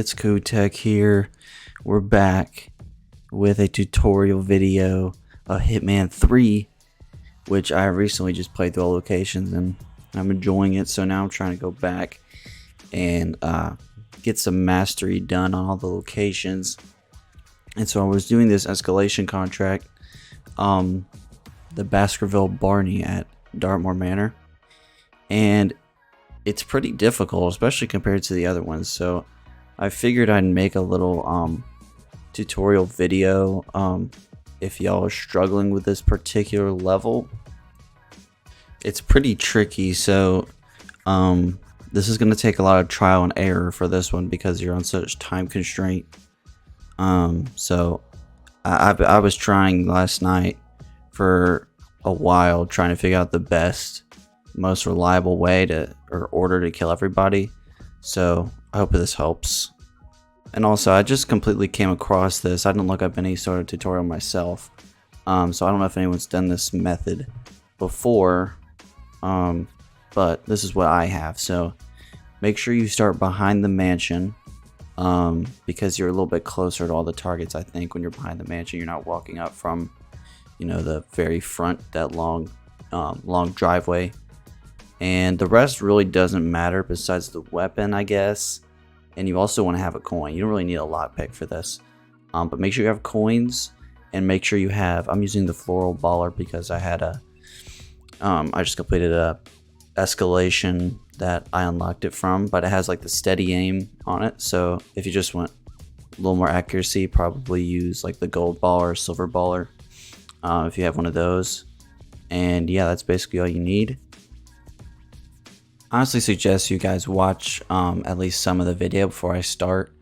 It's Kotek here. We're back with a tutorial video of Hitman 3, which I recently just played through all locations and I'm enjoying it. So now I'm trying to go back and get some mastery done on all the locations. And so I was doing this escalation contract, the Baskerville Barney at Dartmoor Manor, and it's pretty difficult, especially compared to the other ones. So I figured I'd make a little tutorial video if y'all are struggling with this particular level. It's pretty tricky, so this is going to take a lot of trial and error for this one because you're on such time constraint. So I was trying last night for a while, trying to figure out the best, most reliable way or order to kill everybody. So I hope this helps. And also, I just completely came across this. I didn't look up any sort of tutorial myself, so I don't know if anyone's done this method before, but this is what I have. So make sure you start behind the mansion, because you're a little bit closer to all the targets. I think when you're behind the mansion, you're not walking up from, the very front, that long driveway. And the rest really doesn't matter besides the weapon, I guess. And you also want to have a coin. You don't really need a lockpick for this. But make sure you have coins, and make sure you have, I'm using the floral baller because I had I just completed a escalation that I unlocked it from, but it has like the steady aim on it. So if you just want a little more accuracy, probably use like the gold baller or silver baller, if you have one of those. And yeah, that's basically all you need. I honestly suggest you guys watch at least some of the video before I start,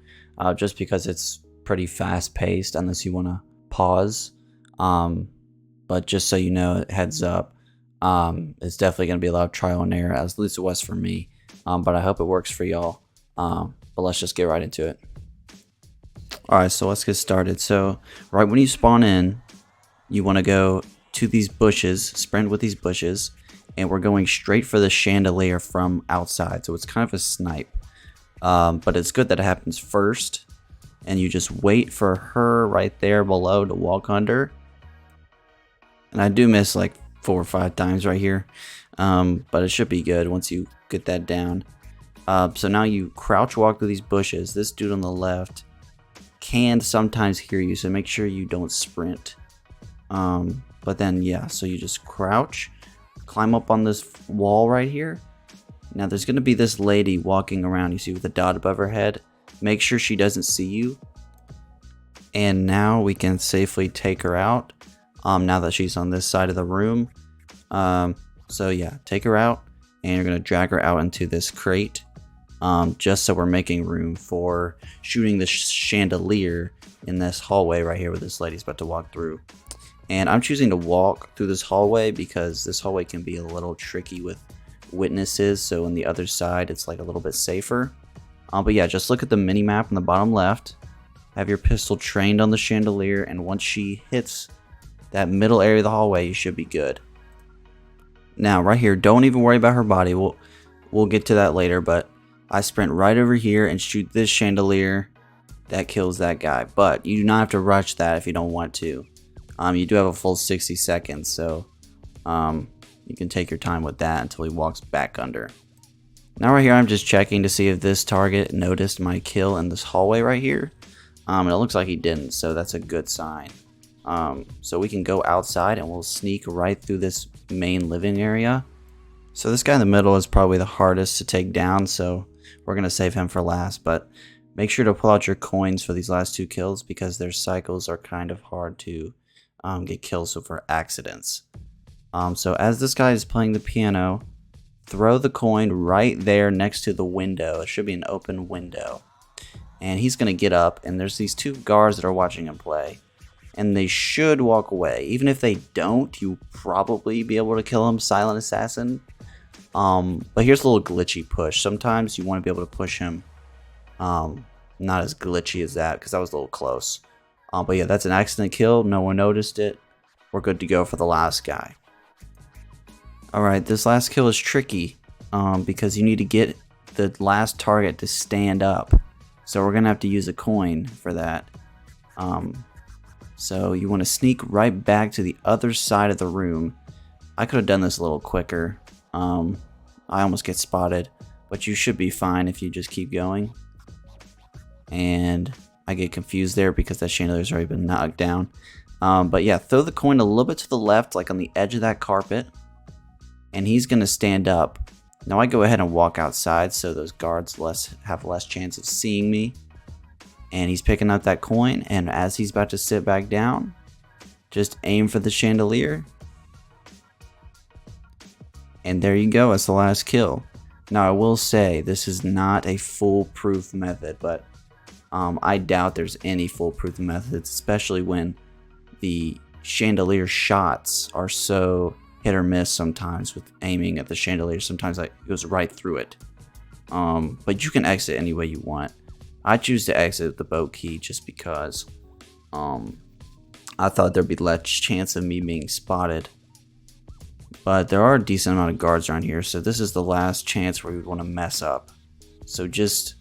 just because it's pretty fast paced unless you want to pause. But just so you know, heads up, it's definitely going to be a lot of trial and error, at least it was for me. But I hope it works for y'all. But let's just get right into it. Alright, so let's get started. So right when you spawn in, you want to go to these bushes, sprint with these bushes. And we're going straight for the chandelier from outside. So it's kind of a snipe. But it's good that it happens first. And you just wait for her right there below to walk under. And I do miss like 4 or 5 times right here. But it should be good once you get that down. So now you crouch walk through these bushes. This dude on the left can sometimes hear you. So make sure you don't sprint. But then, yeah, so you just crouch. Climb up on this wall right here. Now there's going to be this lady walking around, you see, with a dot above her head. Make sure she doesn't see you. And now we can safely take her out, now that she's on this side of the room. So yeah, take her out, and you're going to drag her out into this crate, just so we're making room for shooting the chandelier in this hallway right here where this lady's about to walk through. And I'm choosing to walk through this hallway because this hallway can be a little tricky with witnesses. So on the other side, it's like a little bit safer. But yeah, just look at the mini map on the bottom left. Have your pistol trained on the chandelier. And once she hits that middle area of the hallway, you should be good. Now, right here, don't even worry about her body. We'll get to that later. But I sprint right over here and shoot this chandelier. That kills that guy. But you do not have to rush that if you don't want to. You do have a full 60 seconds, so you can take your time with that until he walks back under. Now right here, I'm just checking to see if this target noticed my kill in this hallway right here. And it looks like he didn't, so that's a good sign. So we can go outside and we'll sneak right through this main living area. So this guy in the middle is probably the hardest to take down, so we're going to save him for last. But make sure to pull out your coins for these last 2 kills because their cycles are kind of hard to get kills over accidents. So as this guy is playing the piano, throw the coin right there next to the window. It should be an open window. And he's going to get up, and there's these 2 guards that are watching him play. And they should walk away. Even if they don't, you'll probably be able to kill him, silent assassin. But here's a little glitchy push. Sometimes you want to be able to push him. Not as glitchy as that, because that was a little close. But yeah, that's an accident kill. No one noticed it. We're good to go for the last guy. Alright, this last kill is tricky because you need to get the last target to stand up. So we're gonna have to use a coin for that. So you want to sneak right back to the other side of the room. I could have done this a little quicker. I almost get spotted, but you should be fine if you just keep going. And I get confused there because that chandelier's already been knocked down. But yeah, throw the coin a little bit to the left, like on the edge of that carpet, and he's gonna stand up. Now I go ahead and walk outside so those guards have less chance of seeing me. And he's picking up that coin, and as he's about to sit back down, just aim for the chandelier. And there you go, it's the last kill. Now I will say, this is not a foolproof method, but I doubt there's any foolproof methods, especially when the chandelier shots are so hit or miss sometimes with aiming at the chandelier. Sometimes it goes right through it. But you can exit any way you want. I choose to exit the boat key just because I thought there'd be less chance of me being spotted. But there are a decent amount of guards around here, so this is the last chance where you would want to mess up. So just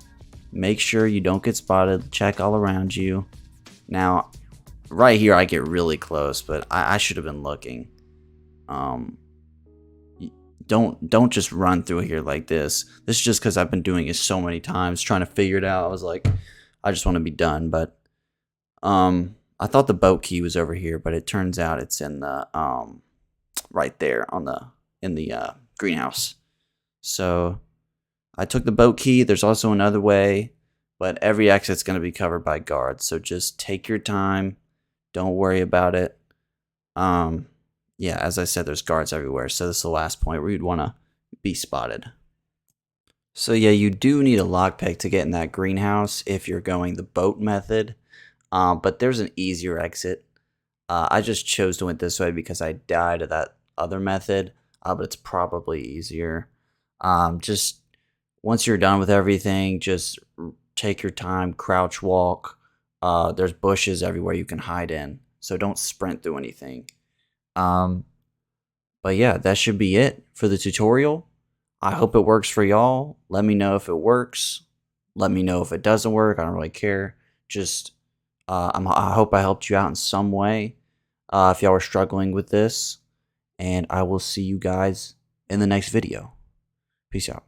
make sure you don't get spotted, check all around you. Now, right here I get really close, but I should have been looking. Don't just run through here like this. This is just because I've been doing it so many times, trying to figure it out. I was like, I just want to be done. But I thought the boat key was over here, but it turns out it's in the right there in the greenhouse. So I took the boat key. There's also another way, but every exit's going to be covered by guards. So just take your time. Don't worry about it. Yeah, as I said, there's guards everywhere. So this is the last point where you'd want to be spotted. So yeah, you do need a lockpick to get in that greenhouse if you're going the boat method. But there's an easier exit. I just chose to went this way because I died of that other method, but it's probably easier. Just once you're done with everything, just take your time, crouch walk. There's bushes everywhere you can hide in, so don't sprint through anything. But yeah, that should be it for the tutorial. I hope it works for y'all. Let me know if it works. Let me know if it doesn't work. I don't really care. Just I hope I helped you out in some way if y'all were struggling with this. And I will see you guys in the next video. Peace out.